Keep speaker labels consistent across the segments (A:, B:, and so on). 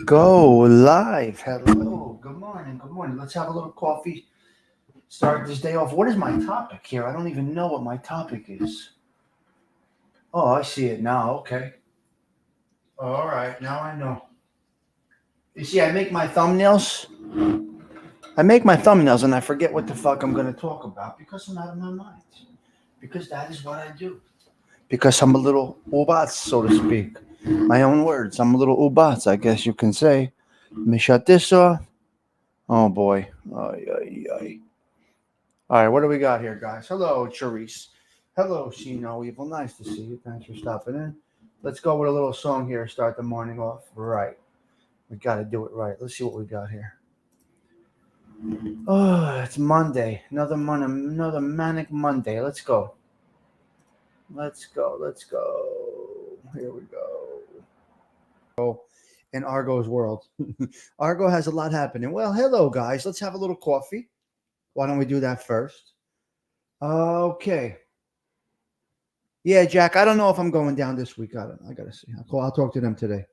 A: Go live. Hello. Good morning. Good morning. Let's have a little coffee. Start this day off. What is my topic here? I don't even know what my topic is. Oh, I see it now. Okay. All right. Now I know. You see, I make my thumbnails. I make my thumbnails and I forget what the fuck I'm going to talk about because I'm out of my mind. Because that is what I do. Because I'm a little ubats, so to speak. My own words. I'm a little ubats, I guess you can say. Let me shut this off. Oh boy. Ay, ay, ay. All right, what do we got here, guys? Hello, Charisse. Hello, See No Evil. Nice to see you. Thanks for stopping in. Let's go with a little song here. Start the morning off right. We got to do it right. Let's see what we got here. Oh, it's Monday. Another manic Monday. Let's go. Let's go. Let's go. Here we go. In Argo's world. Argo has a lot happening. Well, hello, guys. Let's have a little coffee. Why don't we do that first? Okay. Yeah, Jack. I don't know if I'm going down this week. I gotta see. I'll talk to them today.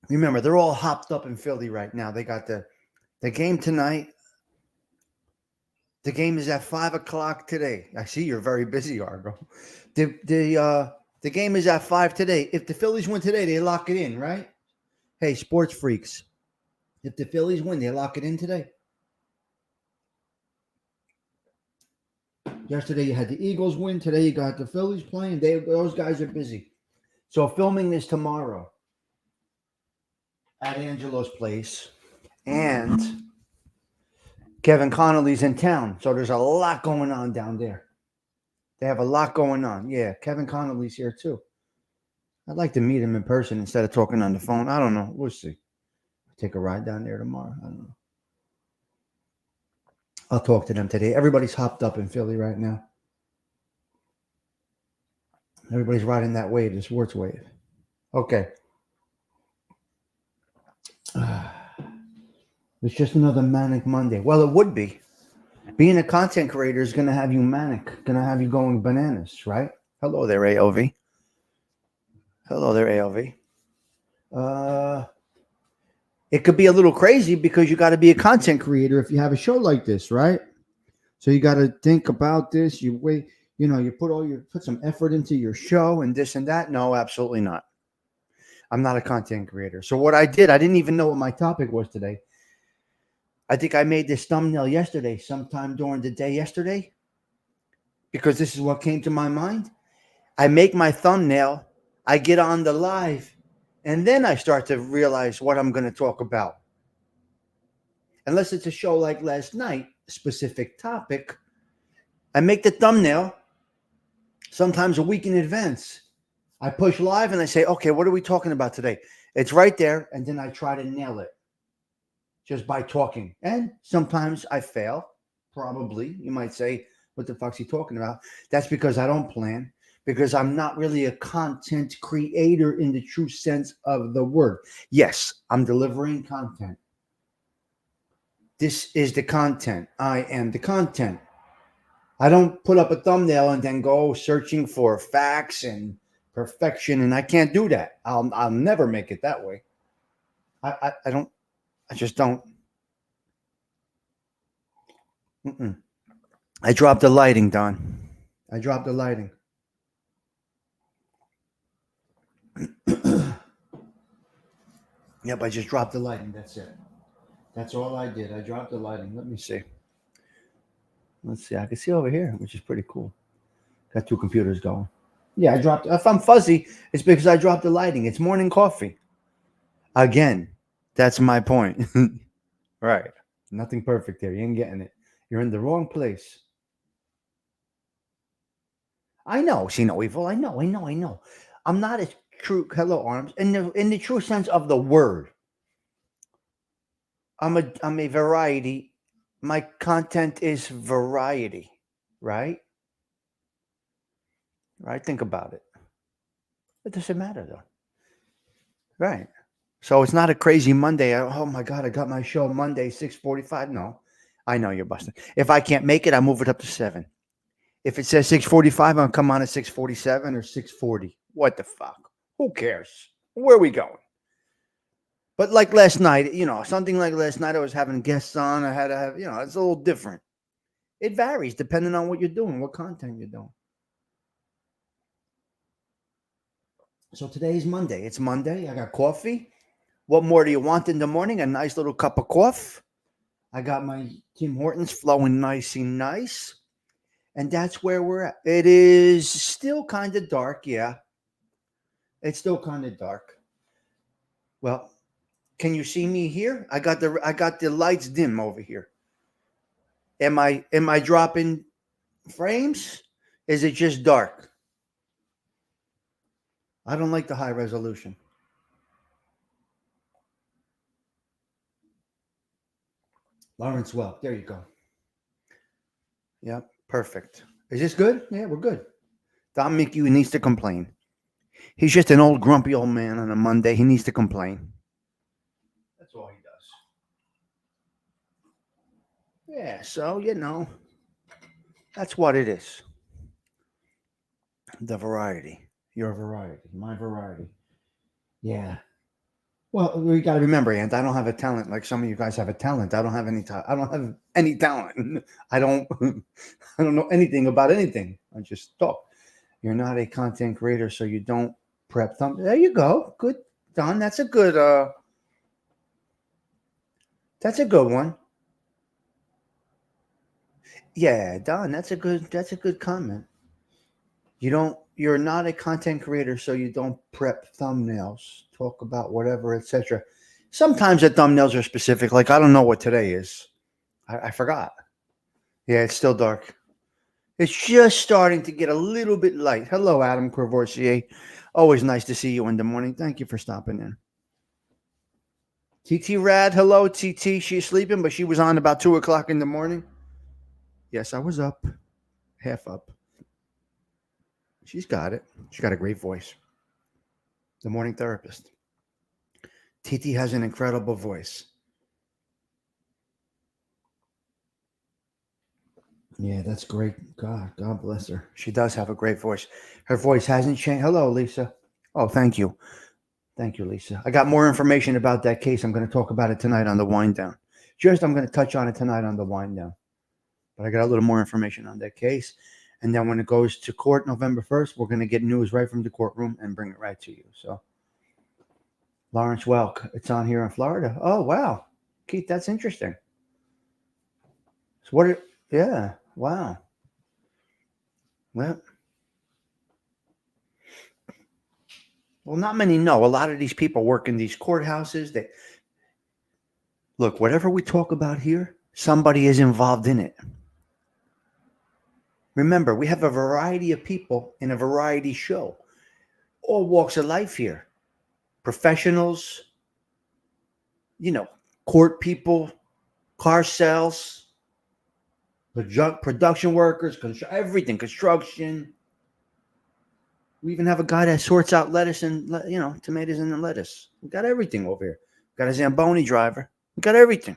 A: Remember, they're all hopped up in Philly right now. They got the game tonight. The game is at 5 o'clock today. I see you're very busy, Argo. The game is at 5 today. If the Phillies win today, they lock it in, right? Hey, sports freaks. If the Phillies win, they lock it in today. Yesterday you had the Eagles win. Today you got the Phillies playing. Those guys are busy. So filming this tomorrow at Angelo's place, and Kevin Connolly's in town. So there's a lot going on down there. They have a lot going on. Yeah, Kevin Connolly's here too. I'd like to meet him in person instead of talking on the phone. I don't know. We'll see. Take a ride down there tomorrow. I don't know. I'll talk to them today. Everybody's hopped up in Philly right now. Everybody's riding that wave, the sports wave. Okay. It's just another manic Monday. Well, it would be. Being a content creator is going to have you manic, going to have you going bananas, right? Hello there, AOV. Hello there, AOV. It could be a little crazy because you got to be a content creator if you have a show like this, right? So you got to think about this. You wait, you put some effort into your show and this and that. No, absolutely not. I'm not a content creator. So what I did, I didn't even know what my topic was today. I think I made this thumbnail yesterday, sometime during the day yesterday, because this is what came to my mind. I make my thumbnail, I get on the live, and then I start to realize what I'm going to talk about. Unless it's a show like last night, specific topic, I make the thumbnail sometimes a week in advance. I push live and I say, okay, what are we talking about today? It's right there, and then I try to nail it just by talking. And sometimes I fail, probably. You might say, what the fuck's he talking about? That's because I don't plan, because I'm not really a content creator in the true sense of the word. Yes, I'm delivering content. This is the content. I am the content. I don't put up a thumbnail and then go searching for facts and perfection, and I can't do that. I'll never make it that way. I just don't. I dropped the lighting, Don. I dropped the lighting. Yep, I just dropped the lighting. That's it. That's all I did. I dropped the lighting. Let me see. Let's see. I can see over here, which is pretty cool. Got two computers going. Yeah, I dropped. If I'm fuzzy, it's because I dropped the lighting. It's morning coffee. Again, that's my point. Right. Nothing perfect there. You ain't getting it. You're in the wrong place. I know. See no evil. I know. I'm not a true hello arms in the true sense of the word. I'm a variety. My content is variety, right? Right? Think about it. It doesn't matter though. Right. So it's not a crazy Monday. Oh my God, I got my show Monday, 6:45. No. I know you're busting. If I can't make it, I move it up to 7. If it says 6:45, I'll come on at 6:47 or 6:40. What the fuck? Who cares? Where are we going? But like last night, something like last night, I was having guests on. I had to have, it's a little different. It varies depending on what you're doing, what content you're doing. So today's Monday. It's Monday. I got coffee. What more do you want in the morning? A nice little cup of coffee. I got my Tim Hortons flowing nice and nice. And that's where we're at. It is still kind of dark. Yeah. It's still kind of dark. Well, can you see me here? I got the lights dim over here. Am I dropping frames? Is it just dark? I don't like the high resolution. Lawrence Welk. There you go. Yep. Perfect. Is this good? Yeah, we're good. Don Mickey needs to complain. He's just an old grumpy old man on a Monday. He needs to complain. That's all he does. Yeah, so that's what it is. The variety. Your variety. My variety. Yeah. Well, we got to remember, Ant. I don't have a talent like some of you guys have a talent. I don't have any talent. I don't have any talent. I don't. I don't know anything about anything. I just talk. You're not a content creator, so you don't prep thumb. There you go. Good, Don. That's a good. That's a good one. Yeah, Don. That's a good. That's a good comment. You don't. You're not a content creator, so you don't prep thumbnails. Talk about whatever, etc. Sometimes the thumbnails are specific. Like I don't know what today is. I forgot. Yeah, it's still dark. It's just starting to get a little bit light. Hello, Adam Courvoisier. Always nice to see you in the morning. Thank you for stopping in. TT Rad, hello, TT. She's sleeping, but she was on about 2 o'clock in the morning. Yes, I was up, half up. She's got it. She's got a great voice. The morning therapist. TT has an incredible voice. Yeah, that's great. God bless her. She does have a great voice. Her voice hasn't changed. Hello, Lisa. Oh, thank you. Thank you, Lisa. I got more information about that case. I'm going to talk about it tonight on the wind down. I'm going to touch on it tonight on the wind down. But I got a little more information on that case. And then when it goes to court November 1st, we're going to get news right from the courtroom and bring it right to you. So, Lawrence Welk, it's on here in Florida. Oh, wow. Keith, that's interesting. So yeah, wow. Well, not many know. A lot of these people work in these courthouses. Look, whatever we talk about here, somebody is involved in it. Remember, we have a variety of people in a variety show. All walks of life here. Professionals, court people, car sales, production workers, everything, construction. We even have a guy that sorts out lettuce and tomatoes and lettuce. We got everything over here. We got a Zamboni driver. We got everything.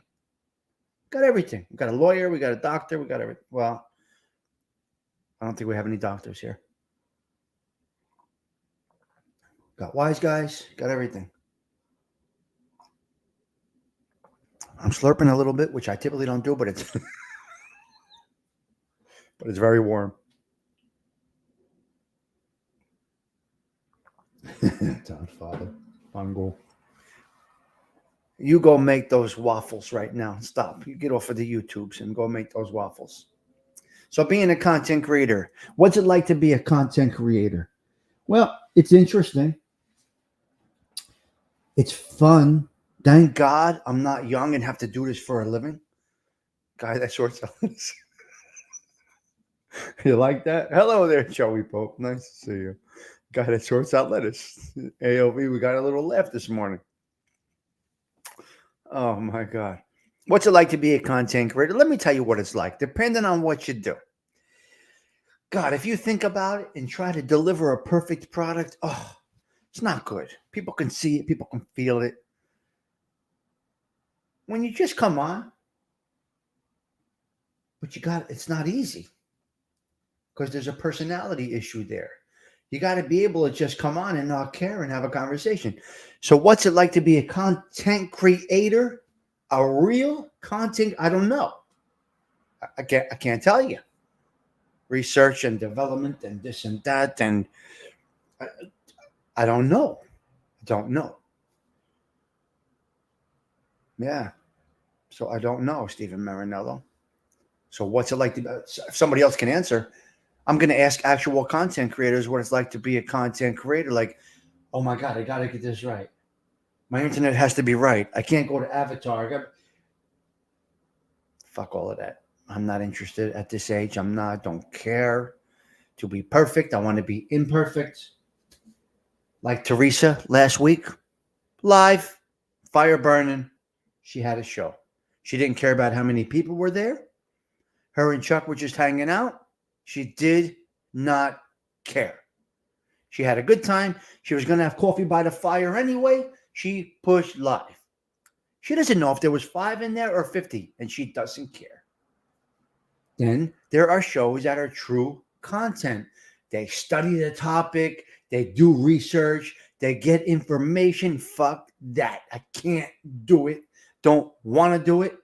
A: Got everything. We got a lawyer. We got a doctor. We got everything. Well, I don't think we have any doctors here. Got wise guys. Got everything. I'm slurping a little bit, which I typically don't do, but it's but it's very warm. Town father, Fungal. You go make those waffles right now. Stop. You get off of the YouTubes and go make those waffles. So being a content creator, what's it like to be a content creator? Well, it's interesting. It's fun. Thank God I'm not young and have to do this for a living. Guy that short sells. You like that? Hello there, Joey Pope. Nice to see you. Guy that sorts out lettuce. AOV, we got a little laugh this morning. Oh my God. What's it like to be a content creator? Let me tell you what it's like, depending on what you do. God, if you think about it and try to deliver a perfect product, it's not good. People can see it, people can feel it. When you just come on, but it's not easy because there's a personality issue there. You got to be able to just come on and not care and have a conversation. So what's it like to be a content creator? A real content? I don't know. I can't tell you. Research and development and this and that. And I, I don't know. Don't know. Yeah. So I don't know, Stephen Marinello. So what's it like to, if somebody else can answer, I'm going to ask actual content creators what it's like to be a content creator. Like, oh my God, I got to get this right. My internet has to be right. I can't go to Avatar. Fuck all of that. I'm not interested at this age. Don't care to be perfect. I want to be imperfect. Like Teresa last week, live, fire burning. She had a show. She didn't care about how many people were there. Her and Chuck were just hanging out. She did not care. She had a good time. She was going to have coffee by the fire anyway. She pushed live. She doesn't know if there was 5 in there or 50, and she doesn't care. Then there are shows that are true content. They study the topic. They do research. They get information. Fuck that. I can't do it. Don't want to do it.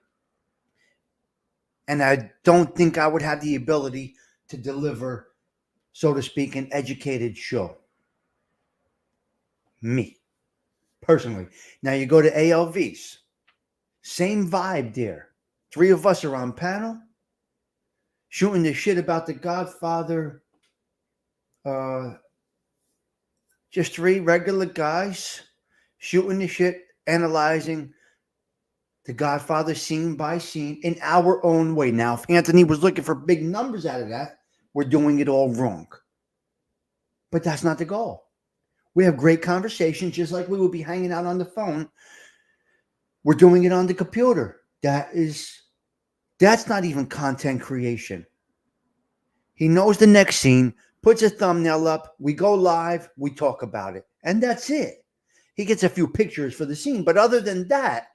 A: And I don't think I would have the ability to deliver, so to speak, an educated show. Me, personally. Now you go to ALVs. Same vibe there. 3 of us are on panel, shooting the shit about The Godfather. Just 3 regular guys shooting the shit, analyzing The Godfather scene by scene in our own way. Now, if Anthony was looking for big numbers out of that, we're doing it all wrong. But that's not the goal. We have great conversations, just like we would be hanging out on the phone. We're doing it on the computer. That's not even content creation. He knows the next scene, puts a thumbnail up, we go live, we talk about it. And that's it. He gets a few pictures for the scene. But other than that,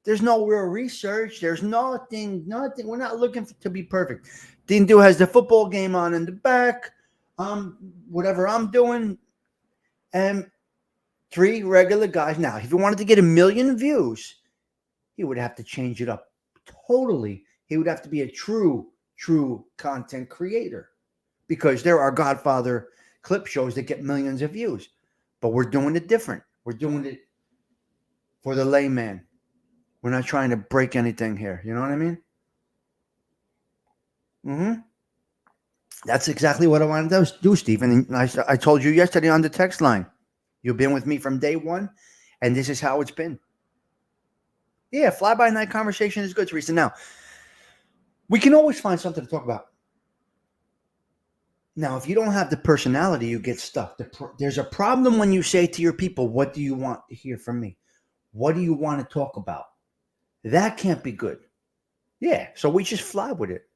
A: there's no real research. There's nothing. We're not looking to be perfect. Dean Do has the football game on in the back. Whatever I'm doing. And 3 regular guys. Now, if he wanted to get 1 million views, he would have to change it up totally. He would have to be a true content creator, because there are Godfather clip shows that get millions of views. But we're doing it different. We're doing it for the layman. We're not trying to break anything here. You know what I mean? That's exactly what I wanted to do, Stephen. And I told you yesterday on the text line. You've been with me from day one, and this is how it's been. Yeah, fly-by-night conversation is good, Teresa. Now, we can always find something to talk about. Now, if you don't have the personality, you get stuck. There's a problem when you say to your people, what do you want to hear from me? What do you want to talk about? That can't be good. Yeah, so we just fly with it.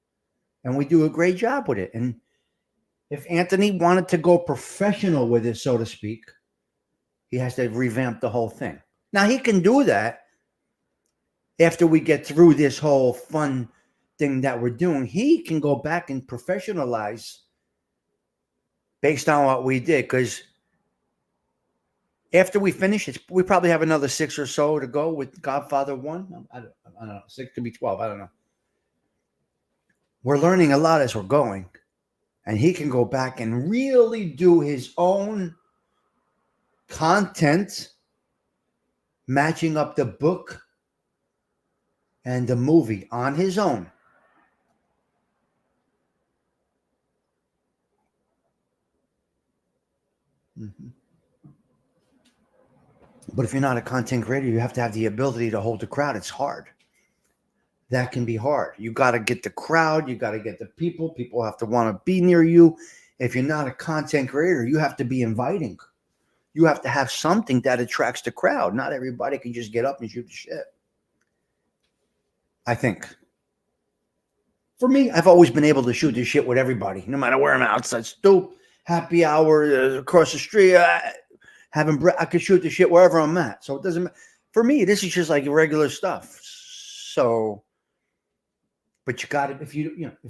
A: And we do a great job with it. And if Anthony wanted to go professional with it, so to speak, he has to revamp the whole thing. Now, he can do that after we get through this whole fun thing that we're doing. He can go back and professionalize based on what we did. Because after we finish it, we probably have another 6 or so to go with Godfather 1. I don't know. 6 could be 12. I don't know. We're learning a lot as we're going. And he can go back and really do his own content, matching up the book and the movie on his own. But if you're not a content creator, you have to have the ability to hold the crowd. It's hard. That can be hard. You got to get the crowd. You got to get the people. People have to want to be near you. If you're not a content creator, you have to be inviting. You have to have something that attracts the crowd. Not everybody can just get up and shoot the shit. I think. For me, I've always been able to shoot this shit with everybody, no matter where I'm outside. Stoop, happy hour, across the street, having bread. I could shoot the shit wherever I'm at. So it doesn't matter. For me, this is just like regular stuff. So, but you got to, if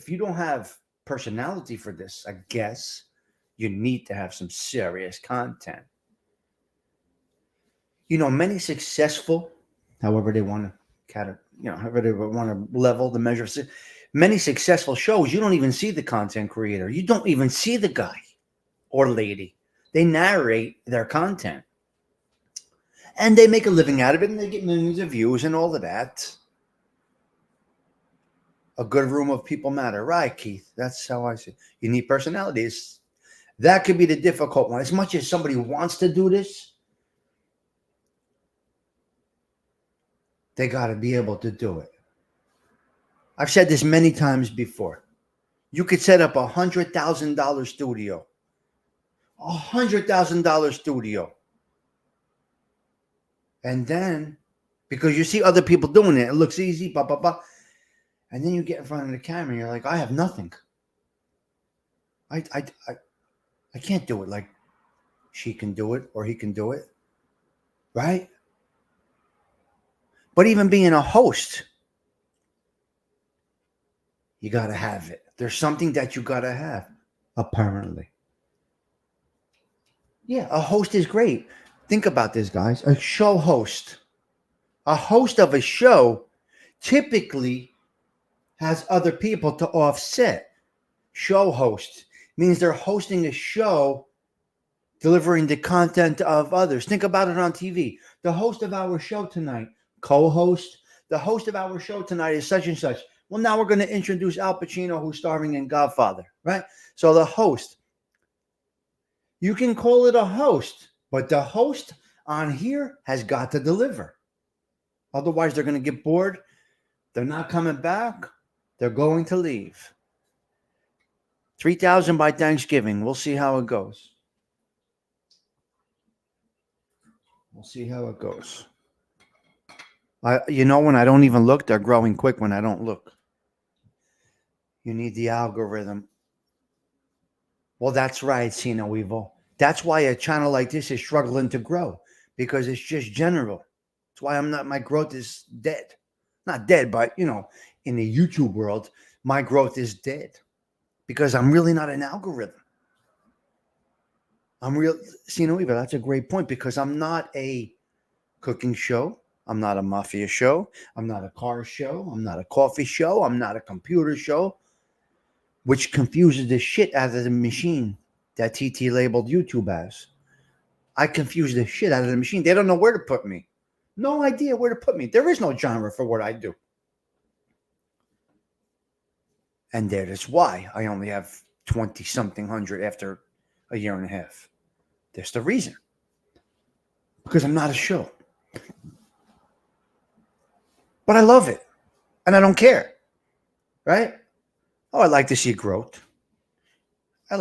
A: you don't have personality for this, I guess You need to have some serious content. You know, many successful, however they want to however they want to level the measure. Many successful shows, you don't even see the content creator. You don't even see the guy or lady. They narrate their content. And they make a living out of it, and they get millions of views and all of that. A good room of people matter. Right, Keith? That's how I see it. You need personalities. That could be the difficult one. As much as somebody wants to do this, they got to be able to do it. I've said this many times before. You could set up $100,000 studio. $100,000 studio. And then, because you see other people doing it, it looks easy, blah, blah, blah. And then you get in front of the camera and you're like, I have nothing. I can't do it like she can do it or he can do it. Right? But even being a host, you got to have it. There's something that you got to have, apparently. Yeah, a host is great. Think about this, guys. A show host. A host of a show typically has other people to offset. Show host means they're hosting a show, delivering the content of others. Think about it on TV. The host of our show tonight, co-host, the host of our show tonight is such and such. Well, now we're going to introduce Al Pacino, who's starring in Godfather, right? So the host, you can call it a host, but the host on here has got to deliver. Otherwise, they're going to get bored. They're not coming back. They're going to leave. 3,000 by Thanksgiving. We'll see how it goes. We'll see how it goes. When I don't even look, they're growing quick when I don't look. You need the algorithm. Well, that's right, See No Evil. That's why a channel like this is struggling to grow, because it's just general. That's why my growth is dead. Not dead, but, in the YouTube world, my growth is dead because I'm really not an algorithm. See No Evil, that's a great point, because I'm not a cooking show. I'm not a mafia show. I'm not a car show. I'm not a coffee show. I'm not a computer show, which confuses the shit out of the machine that TT labeled YouTube as. I confuse the shit out of the machine. They don't know where to put me. No idea where to put me. There is no genre for what I do. And that is why I only have 20-something hundred after a year and a half. That's the reason. Because I'm not a show. But I love it. And I don't care. Right? Oh, I like to see growth. I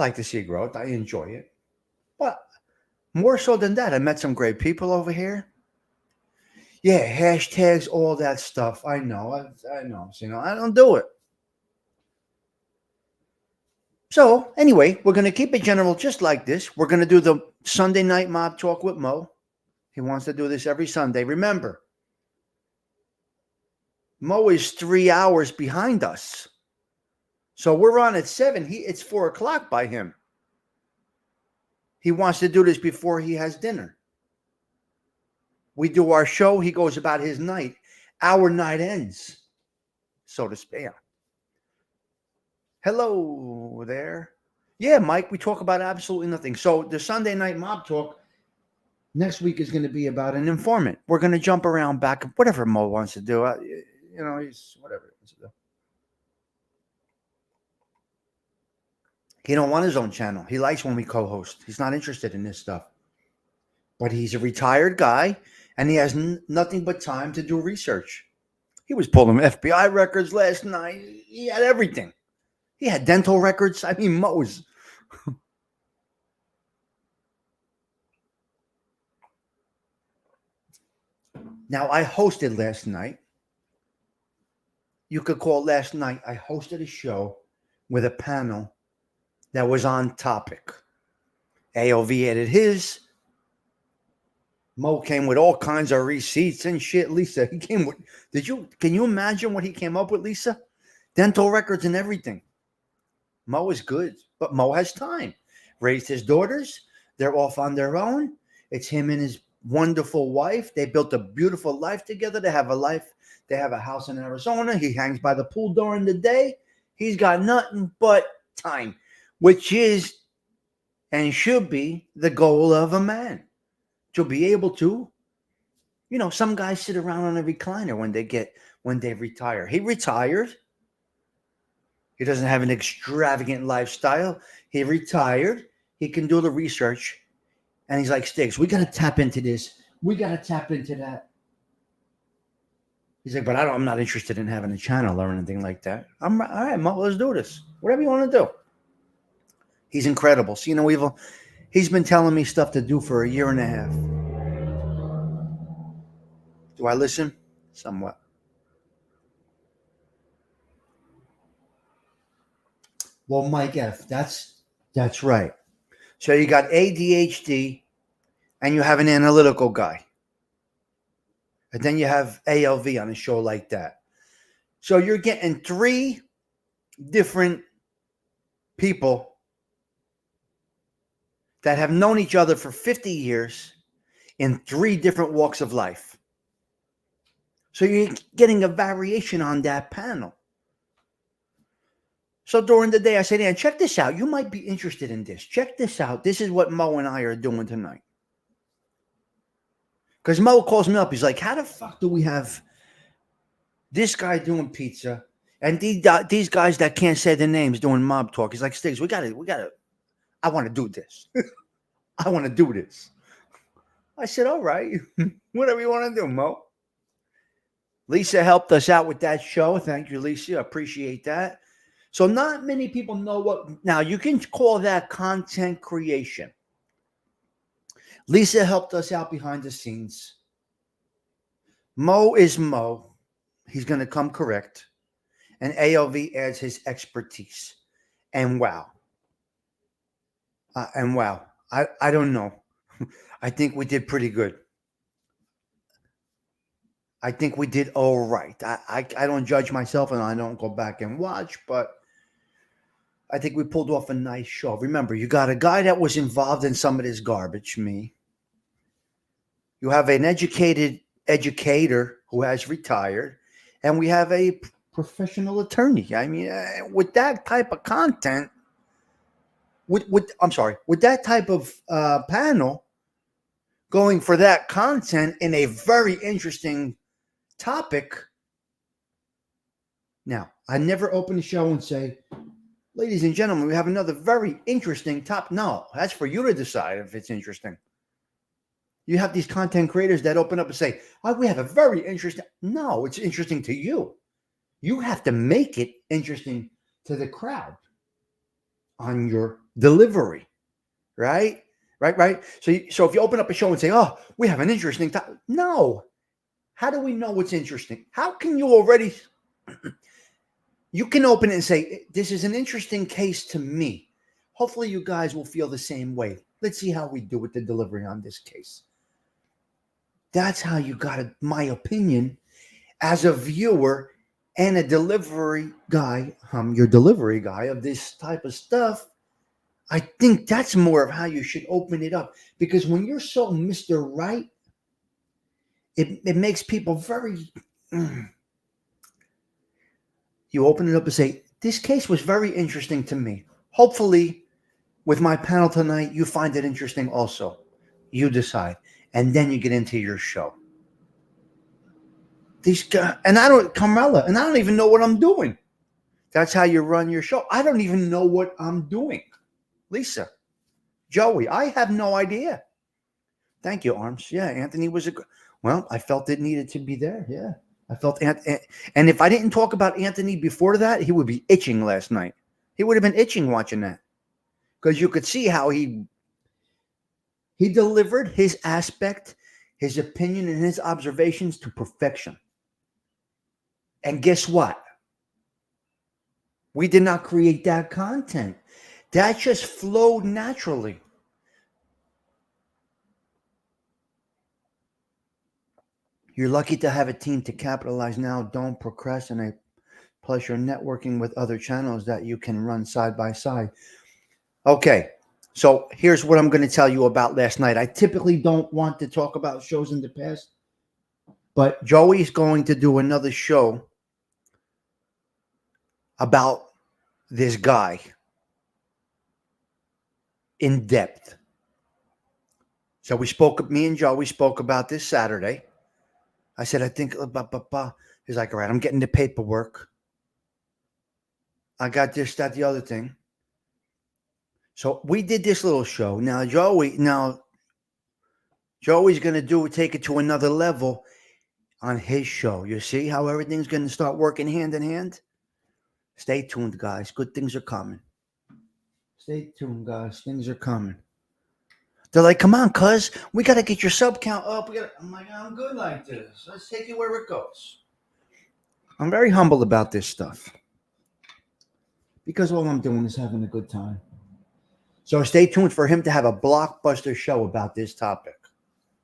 A: enjoy it. But more so than that, I met some great people over here. Yeah, hashtags, all that stuff. I know. I know. I don't do it. So, anyway, we're going to keep it general just like this. We're going to do the Sunday night mob talk with Mo. He wants to do this every Sunday. Remember, Mo is 3 hours behind us. So we're on at 7. It's 4 o'clock by him. He wants to do this before he has dinner. We do our show. He goes about his night. Our night ends, so to speak. Hello there. Yeah, Mike, we talk about absolutely nothing. So the Sunday night mob talk next week is going to be about an informant. We're going to jump around back, whatever Mo wants to do. He's whatever he wants to do. He don't want his own channel. He likes when we co-host. He's not interested in this stuff. But he's a retired guy, and he has nothing but time to do research. He was pulling FBI records last night. He had everything. He had dental records. I mean, Mo's. Now, I hosted last night. You could call last night. I hosted a show with a panel that was on topic. AOV added his. Mo came with all kinds of receipts and shit. Lisa, he came with. Can you imagine what he came up with, Lisa? Dental records and everything. Mo is good, but Mo has time. raised his daughters. They're off on their own. It's him and his wonderful wife. They built a beautiful life together. They have a life. They have a house in Arizona. He hangs by the pool during the day. He's got nothing but time, which is and should be the goal of a man, to be able to, some guys sit around on a recliner when they retire. He retired. He doesn't have an extravagant lifestyle. He retired. He can do the research. And he's like, Stiggs, we got to tap into this. We got to tap into that. He's like, but I'm not interested in having a channel or anything like that. All right, Mo, let's do this. Whatever you want to do. He's incredible. So, he's been telling me stuff to do for a year and a half. Do I listen? Somewhat. Well, Mike F., that's right. So you got ADHD and you have an analytical guy. And then you have ALV on a show like that. So you're getting 3 different people that have known each other for 50 years in 3 different walks of life. So you're getting a variation on that panel. So during the day, I said, check this out. You might be interested in this. Check this out. This is what Mo and I are doing tonight. Because Mo calls me up. He's like, how the fuck do we have this guy doing pizza and these guys that can't say their names doing mob talk? He's like, Stiggs, we got to, I want to do this. I want to do this. I said, all right. Whatever you want to do, Mo. Lisa helped us out with that show. Thank you, Lisa. I appreciate that. So not many people know what. Now, you can call that content creation. Lisa helped us out behind the scenes. Mo is Mo. He's going to come correct. And ALV adds his expertise. And wow. I don't know. I think we did pretty good. I think we did all right. I don't judge myself and I don't go back and watch, but I think we pulled off a nice show. Remember, you got a guy that was involved in some of this garbage, me. You have an educated educator who has retired, and we have a professional attorney. I mean, with that type of content, with that type of panel, going for that content in a very interesting topic. Now, I never open the show and say, ladies and gentlemen, we have another very interesting topic. No, that's for you to decide if it's interesting. You have these content creators that open up and say, oh, we have a very interesting. No, it's interesting to you. You have to make it interesting to the crowd on your delivery, right? Right. So if you open up a show and say, oh, we have an interesting topic. No. How do we know what's interesting? How can you already... You can open it and say, this is an interesting case to me. Hopefully you guys will feel the same way. Let's see how we do with the delivery on this case. That's how you got it, my opinion, as a viewer and a delivery guy, your delivery guy of this type of stuff. I think that's more of how you should open it up. Because when you're so Mr. Right, it makes people very... You open it up and say, this case was very interesting to me. Hopefully, with my panel tonight, you find it interesting also. You decide. And then you get into your show. These guys, Carmela, and I don't even know what I'm doing. That's how you run your show. I don't even know what I'm doing. Lisa, Joey, I have no idea. Thank you, Arms. Yeah, Anthony was well, I felt it needed to be there. Yeah. I felt, and if I didn't talk about Anthony before that, he would be itching last night. He would have been itching watching that, because you could see how he delivered his aspect, his opinion, and his observations to perfection. And guess what? We did not create that content. That just flowed naturally. You're lucky to have a team to capitalize now. Don't procrastinate. Plus, you're networking with other channels that you can run side by side. Okay. So here's what I'm going to tell you about last night. I typically don't want to talk about shows in the past, but Joey's going to do another show about this guy in depth. So me and Joey spoke about this Saturday. I said, I think, he's like, all right, I'm getting the paperwork. I got this, that, the other thing. So we did this little show. Now Joey's going to take it to another level on his show. You see how everything's going to start working hand in hand? Stay tuned, guys. Good things are coming. Stay tuned, guys. Things are coming. They're like, come on, cuz, we got to get your sub count up. I'm like, I'm good like this. Let's take it where it goes. I'm very humble about this stuff because all I'm doing is having a good time. So stay tuned for him to have a blockbuster show about this topic.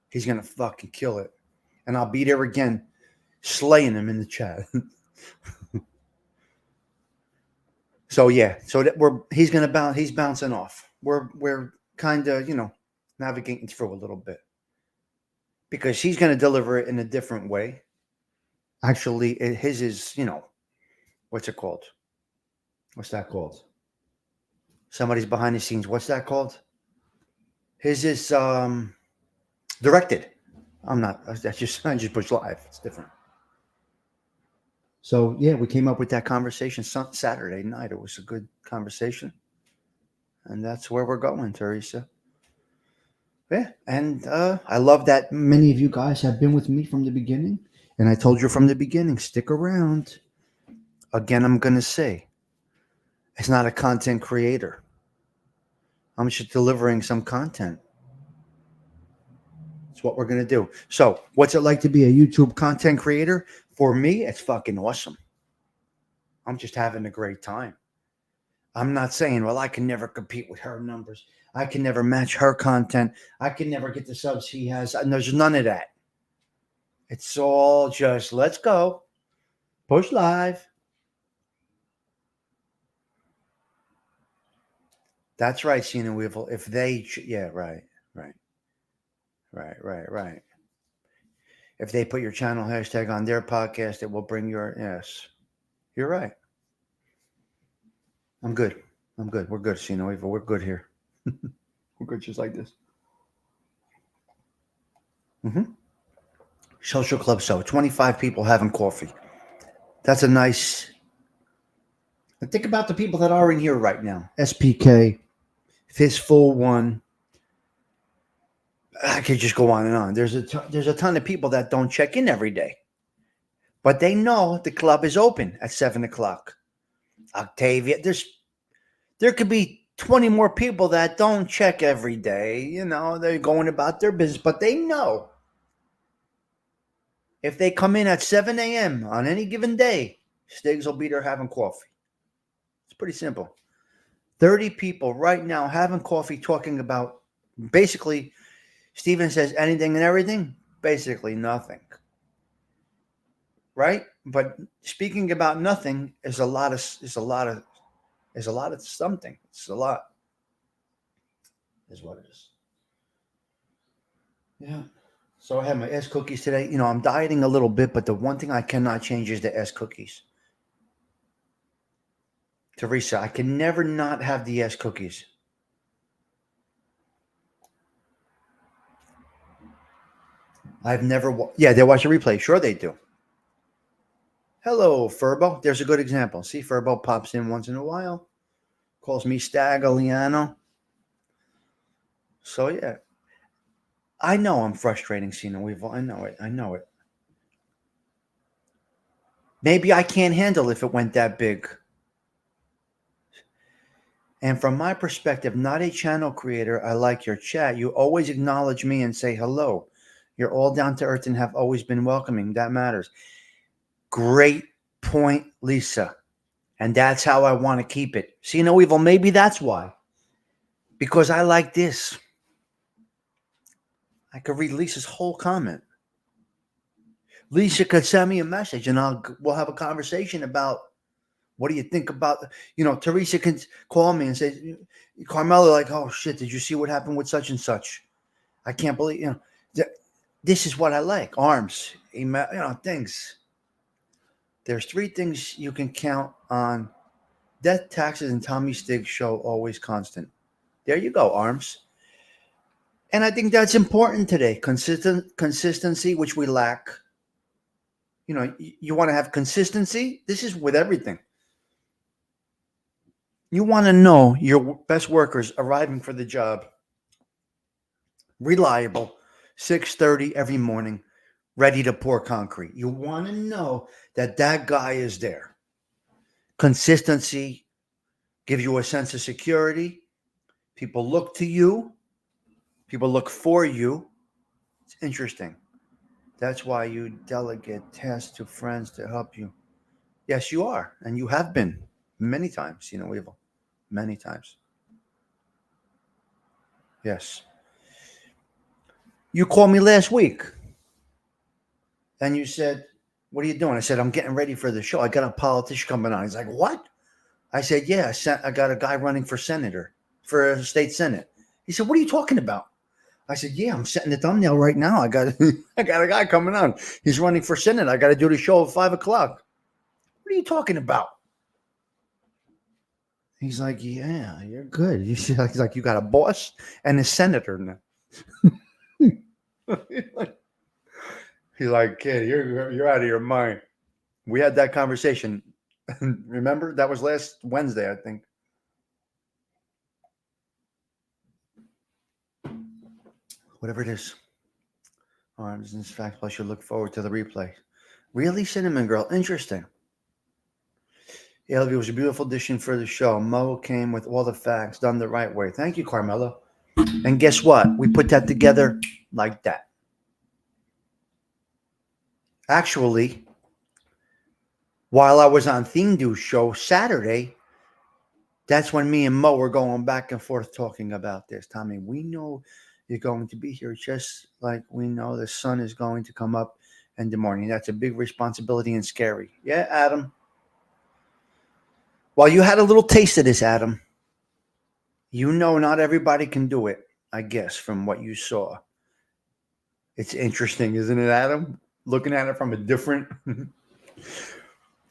A: He's going to fucking kill it. And I'll be there again, slaying him in the chat. So yeah, he's bouncing off. We're kind of, navigating through a little bit because he's going to deliver it in a different way. Actually, his is, what's it called? What's that called? Somebody's behind the scenes. What's that called? His is directed. I just pushed live. It's different. So yeah, we came up with that conversation Saturday night. It was a good conversation. And that's where we're going, Teresa. Yeah, and I love that many of you guys have been with me from the beginning. And I told you from the beginning, stick around. Again, I'm going to say, it's not a content creator. I'm just delivering some content. It's what we're going to do. So, what's it like to be a YouTube content creator? For me, it's fucking awesome. I'm just having a great time. I'm not saying, well, I can never compete with her numbers. I can never match her content. I can never get the subs he has. And there's none of that. It's all just, let's go. Push live. That's right, Cena Weevil. If they, yeah, right. If they put your channel hashtag on their podcast, it will bring yes. You're right. I'm good. We're good, Cena Weevil. We're good here. We're good just like this. Social Club Show. 25 people having coffee. That's a nice. Think about the people that are in here right now. SPK, Fistful One. I could just go on and on. There's a ton of people that don't check in every day, but they know the club is open at 7:00. Octavia, there could be 20 more people that don't check every day. They're going about their business, but they know if they come in at 7 a.m. on any given day, Stiggs will be there having coffee. It's pretty simple. 30 people right now having coffee, talking about basically, Steven says anything and everything, basically nothing. Right? But speaking about nothing is a lot of something. It's a lot. Is what it is. Yeah. So I had my S cookies today. I'm dieting a little bit, but the one thing I cannot change is the S cookies. Teresa, I can never not have the S cookies. I've never. Yeah, they watch a replay. Sure, they do. Hello, Furbo. There's a good example. See, Furbo pops in once in a while. Calls me Stagliano. So, yeah. I know I'm frustrating, Cena Weevil. I know it. Maybe I can't handle if it went that big. And from my perspective, not a channel creator, I like your chat. You always acknowledge me and say hello. You're all down to earth and have always been welcoming. That matters. Great point, Lisa. And that's how I want to keep it. See, no evil. Maybe that's why. Because I like this. I could read Lisa's whole comment. Lisa could send me a message and we'll have a conversation about What do you think about, Teresa can call me and say, Carmela, like, oh shit, did you see what happened with such and such? I can't believe, this is what I like. Arms, email, things. There's three things you can count on. Death, taxes, and Tommy Stiggs show always constant. There you go, Arms. And I think that's important today. Consistency, which we lack. You want to have consistency. This is with everything. You want to know your best workers arriving for the job, reliable, 6:30 every morning, ready to pour concrete. You want to know that guy is there. Consistency gives you a sense of security. People look to you. People look for you. It's interesting. That's why you delegate tasks to friends to help you. Yes, you are. And you have been many times, Evil. Many times. Yes. You called me last week and you said, what are you doing? I said, I'm getting ready for the show. I got a politician coming on. He's like, what? I said, yeah, I got a guy running for senator, for a state senate. He said, what are you talking about? I said, yeah, I'm setting the thumbnail right now. I got a guy coming on. He's running for senate. I got to do the show at 5:00. What are you talking about? He's like, yeah, you're good. He's like, you got a boss and a senator now. He's like, kid, you're out of your mind. We had that conversation. Remember? That was last Wednesday, I think. Whatever it is. Arms in fact, I should look forward to the replay. Really, Cinnamon Girl? Interesting. Yeah, it was a beautiful addition for the show. Mo came with all the facts, done the right way. Thank you, Carmelo. And guess what? We put that together like that. Actually, while I was on Theme Do show Saturday, that's when me and Mo were going back and forth talking about this. Tommy, we know you're going to be here just like we know the sun is going to come up in the morning. That's a big responsibility and scary. Yeah, Adam. Well, you had a little taste of this, Adam. Not everybody can do it, I guess, from what you saw. It's interesting, isn't it, Adam? Looking at it from a different,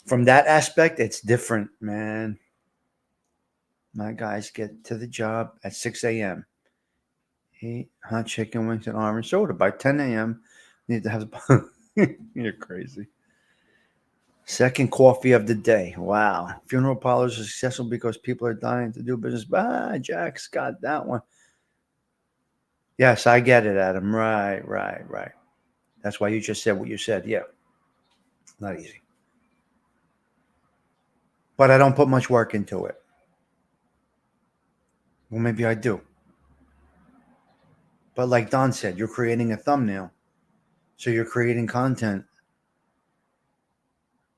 A: from that aspect, it's different, man. My guys get to the job at 6 a.m. Eat hot chicken wings and orange soda. By 10 a.m., need to have. You're crazy. Second coffee of the day. Wow. Funeral parlors are successful because people are dying to do business. Jack's got that one. Yes, I get it, Adam. Right. That's why you just said what you said. Yeah. Not easy. But I don't put much work into it. Well, maybe I do. But like Don said, you're creating a thumbnail. So you're creating content.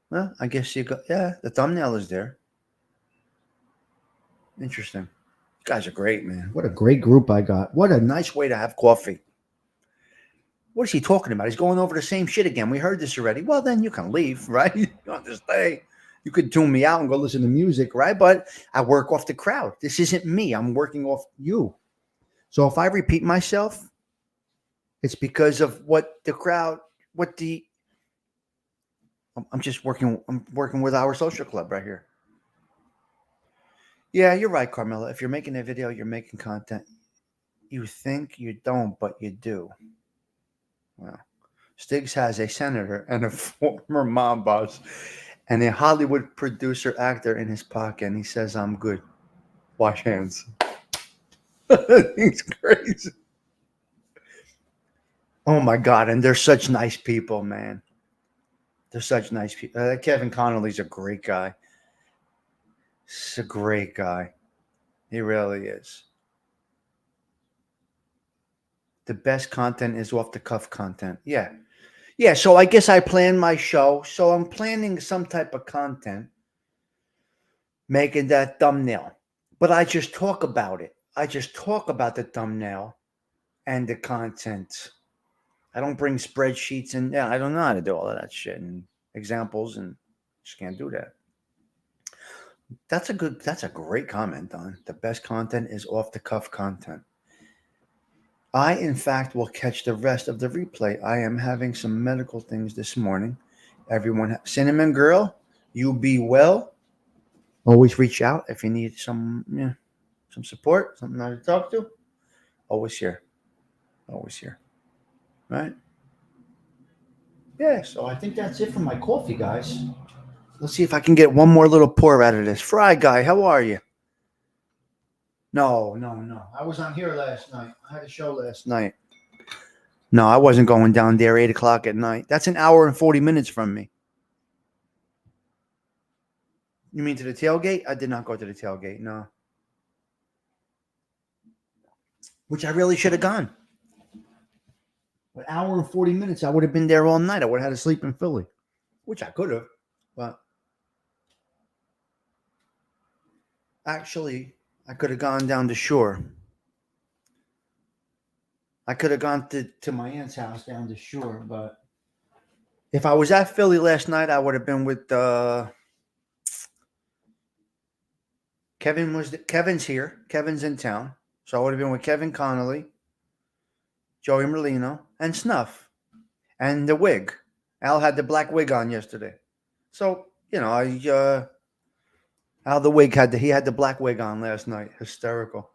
A: Well, I guess the thumbnail is there. Interesting. You guys are great, man. What a great group I got. What a nice way to have coffee. What is he talking about? He's going over the same shit again. We heard this already. Well, then you can leave, right? You don't have to stay. You could tune me out and go listen to music, right? But I work off the crowd. This isn't me. I'm working off you. So if I repeat myself, it's because of what the crowd, I'm working with our social club right here. Yeah, you're right, Carmela. If you're making a video, you're making content. You think you don't, but you do. Well, Stiggs has a senator and a former mob boss and a Hollywood producer actor in his pocket, and he says, I'm good. Wash hands. He's crazy. Oh, my God. And they're such nice people, man. They're such nice people. Kevin Connolly's a great guy. He's a great guy. He really is. The best content is off the cuff content. Yeah. Yeah. So I guess I plan my show. So I'm planning some type of content, making that thumbnail. But I just talk about it. I just talk about the thumbnail and the content. I don't bring spreadsheets and I don't know how to do all of that shit and examples and just can't do that. That's a great comment, Don. The best content is off the cuff content. I, in fact, will catch the rest of the replay. I am having some medical things this morning. Everyone, Cinnamon Girl, you be well. Always reach out if you need some support, something to talk to. Always here. Always here. Right? Yeah, so I think that's it for my coffee, guys. Let's see if I can get one more little pour out of this. Fry Guy, how are you? No. I was on here last night. I had a show last night. No, I wasn't going down there 8 o'clock at night. That's an hour and 40 minutes from me. You mean to the tailgate? I did not go to the tailgate, no. Which I really should have gone. An hour and 40 minutes, I would have been there all night. I would have had to sleep in Philly, which I could have. But actually, I could have gone down the shore. I could have gone to my aunt's house down the shore, but if I was at Philly last night, I would have been with Kevin's here. Kevin's in town. So I would have been with Kevin Connolly, Joey Merlino, and Snuff. And the wig. Al had the black wig on yesterday. So, Al the wig had the black wig on last night. Hysterical.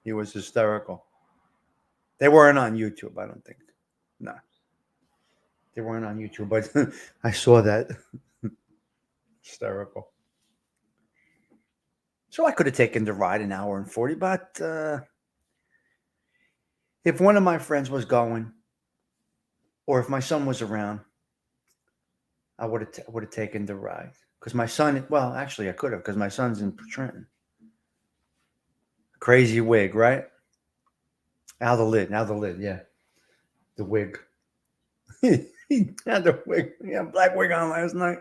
A: He was hysterical. They weren't on YouTube, I don't think. No. They weren't on YouTube, but I saw that. Hysterical. So I could have taken the ride an hour and 40, but if one of my friends was going, or if my son was around, I would have taken the ride. Because my son, well, actually I could have, because my son's in Trenton. Crazy wig, right? Now the lid, yeah. The wig. He had the wig. He had black wig on last night.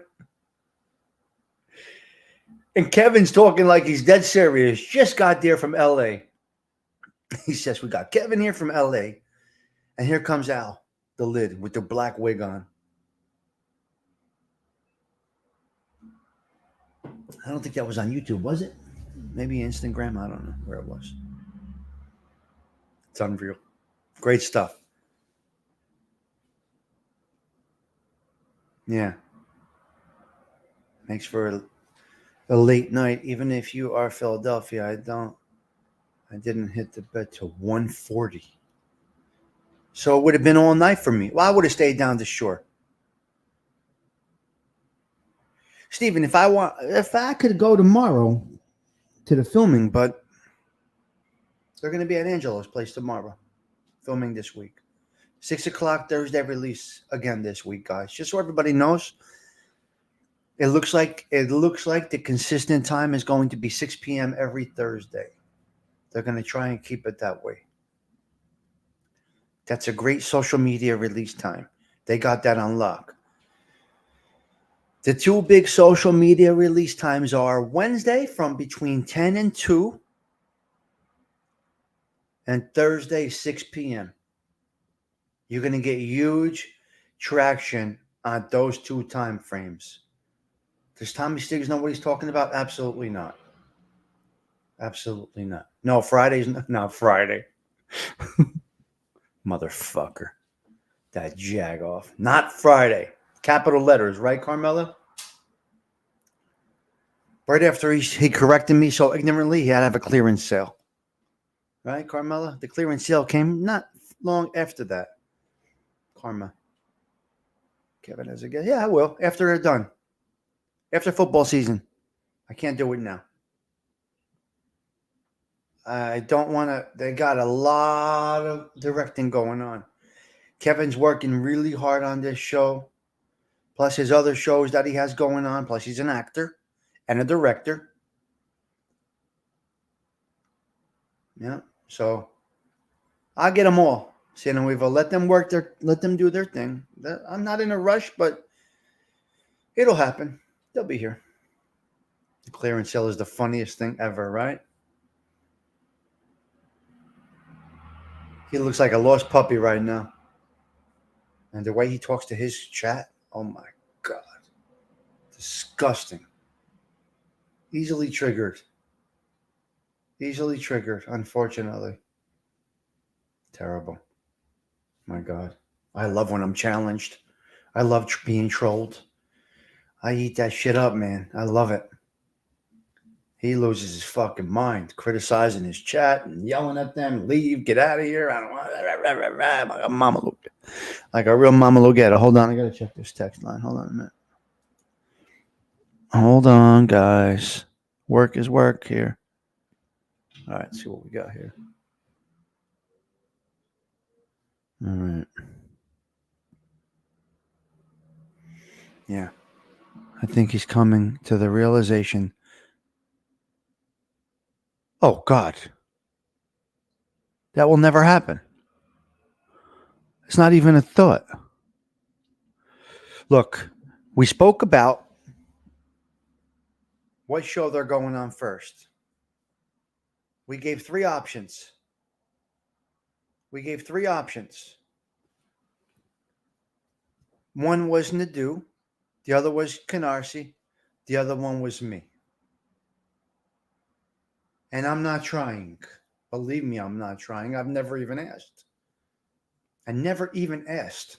A: And Kevin's talking like he's dead serious. Just got there from LA. He says, we got Kevin here from LA. And here comes Al, the lid, with the black wig on. I don't think that was on YouTube, was it? Maybe Instagram. I don't know where it was. It's unreal. Great stuff. Yeah. Makes for a late night. Even if you are Philadelphia, I didn't hit the bed till 1:40. So it would have been all night for me. Well, I would have stayed down the shore. Steven, if I could go tomorrow to the filming, but they're going to be at Angelo's place tomorrow, filming this week. 6 o'clock Thursday release again this week, guys. Just so everybody knows, it looks like the consistent time is going to be 6 p.m. every Thursday. They're going to try and keep it that way. That's a great social media release time. They got that on lock. The two big social media release times are Wednesday from between 10 and 2 and Thursday 6 p.m. You're going to get huge traction on those two time frames. Does Tommy Stiggs know what he's talking about? Absolutely not. Absolutely not. No, Friday's not Friday. Motherfucker. That jag-off. Not Friday. Capital letters, right, Carmela? Right after he corrected me so ignorantly, he had to have a clearance sale. Right, Carmela? The clearance sale came not long after that. Karma. Kevin has a guess. Yeah, I will. After they're done. After football season. I can't do it now. I don't want to. They got a lot of directing going on. Kevin's working really hard on this show. Plus his other shows that he has going on. Plus he's an actor and a director. Yeah. So I'll get them all. We've let them let them do their thing. I'm not in a rush, but it'll happen. They'll be here. The clearance sale is the funniest thing ever, right? He looks like a lost puppy right now. And the way he talks to his chat, oh my God. Disgusting. Easily triggered. Easily triggered, unfortunately. Terrible. My God. I love when I'm challenged. I love being trolled. I eat that shit up, man. I love it. He loses his fucking mind, criticizing his chat and yelling at them, leave, get out of here. I don't want like a mama look. Like a real mama Logetta. Hold on, I gotta check this text line. Hold on a minute. Hold on, guys. Work is work here. All right, let's see what we got here. All right. Yeah. I think he's coming to the realization. Oh, God. That will never happen. It's not even a thought. Look, we spoke about what show they're going on first. We gave three options. One was Nadu. The other was Canarsie. The other one was me. And I'm not trying. Believe me, I'm not trying. I've never even asked. I never even asked.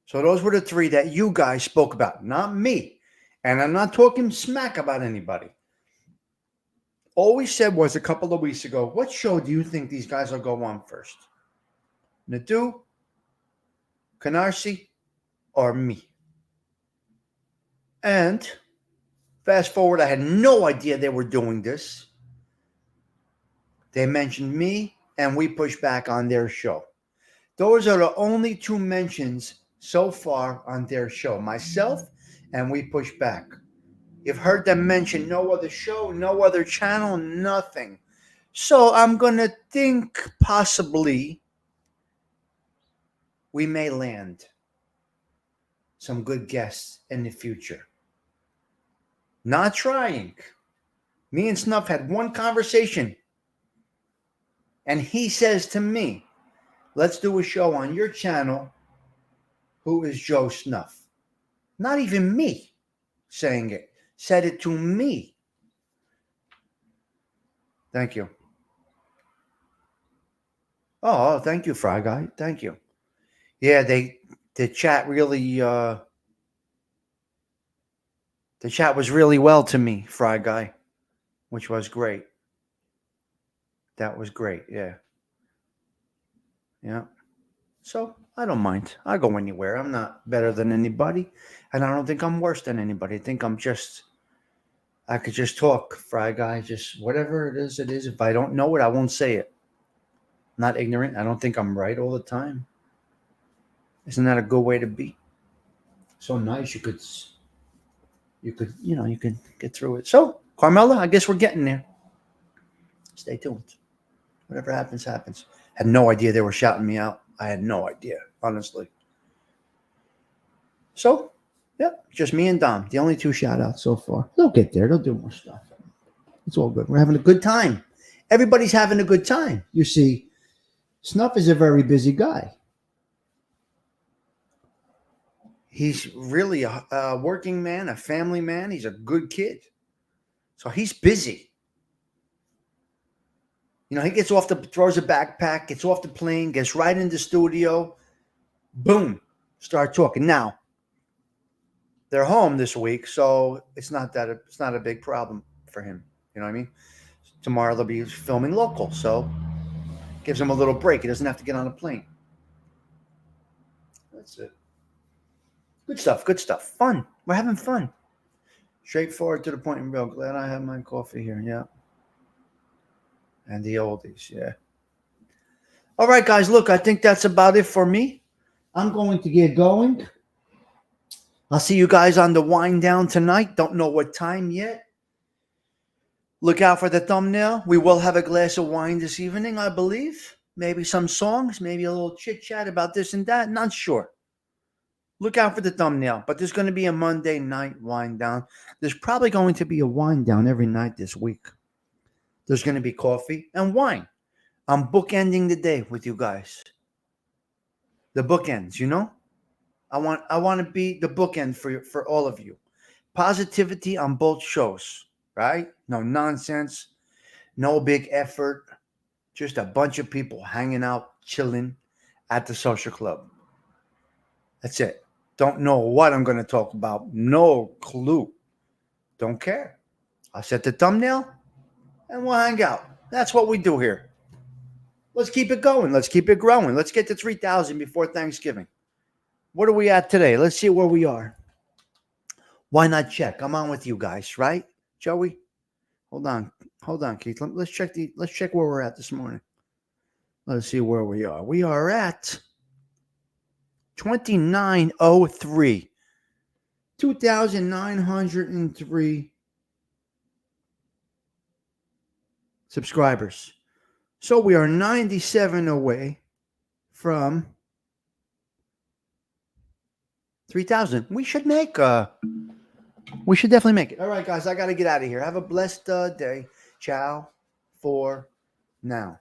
A: So those were the three that you guys spoke about, not me. And I'm not talking smack about anybody. All we said was a couple of weeks ago, what show do you think these guys will go on first? Nadu, Canarsie, or me? And fast forward, I had no idea they were doing this. They mentioned me, and we pushed back on their show. Those are the only two mentions so far on their show. Myself, and we pushed back. You've heard them mention no other show, no other channel, nothing. So I'm going to think possibly we may land some good guests in the future. Not trying. Me and Snuff had one conversation. And he says to me, let's do a show on your channel. Who is Joe Snuff? Not even me saying it. Said it to me. Thank you. Oh, thank you, Fry Guy. Thank you. Yeah, the chat really the chat was really well to me, Fry Guy, which was great. That was great, yeah. Yeah. So I don't mind. I go anywhere. I'm not better than anybody, and I don't think I'm worse than anybody. I think I could just talk, Fry Guy, just whatever it is, it is. If I don't know it, I won't say it. I'm not ignorant. I don't think I'm right all the time. Isn't that a good way to be? So nice you could get through it. So, Carmela, I guess we're getting there. Stay tuned. Whatever happens, happens. Had no idea they were shouting me out. I had no idea, honestly. So, yep, just me and Dom. The only two shout outs so far. They'll get there. They'll do more stuff. It's all good. We're having a good time. Everybody's having a good time. You see, Snuff is a very busy guy. He's really a working man, a family man. He's a good kid. So he's busy. You know, he gets off throws a backpack, gets off the plane, gets right in the studio. Boom. Start talking. Now, they're home this week, so it's not a big problem for him. You know what I mean? Tomorrow they'll be filming local, so gives him a little break. He doesn't have to get on a plane. That's it. Good stuff. Good stuff. Fun. We're having fun. Straightforward to the point and real. Glad I have my coffee here. Yeah. And the oldies. Yeah. All right, guys. Look, I think that's about it for me. I'm going to get going. I'll see you guys on the wind down tonight. Don't know what time yet. Look out for the thumbnail. We will have a glass of wine this evening, I believe. Maybe some songs, maybe a little chit chat about this and that. Not sure. Look out for the thumbnail. But there's going to be a Monday night wind down. There's probably going to be a wind down every night this week. There's going to be coffee and wine. I'm bookending the day with you guys. The bookends, you know? I want to be the bookend for all of you. Positivity on both shows, right? No nonsense, no big effort, just a bunch of people hanging out, chilling at the social club. That's it. Don't know what I'm going to talk about. No clue. Don't care. I'll set the thumbnail and we'll hang out. That's what we do here. Let's keep it going. Let's keep it growing. Let's get to 3,000 before Thanksgiving. What are we at today? Let's see where we are. Why not check? I'm on with you guys, right, Joey? Hold on, Keith. Let's check where we're at this morning. Let's see where we are. We are at 2903. 2,903 subscribers. So we are 97 away from 3,000. We should definitely make it. All right, guys, I got to get out of here. Have a blessed day. Ciao for now.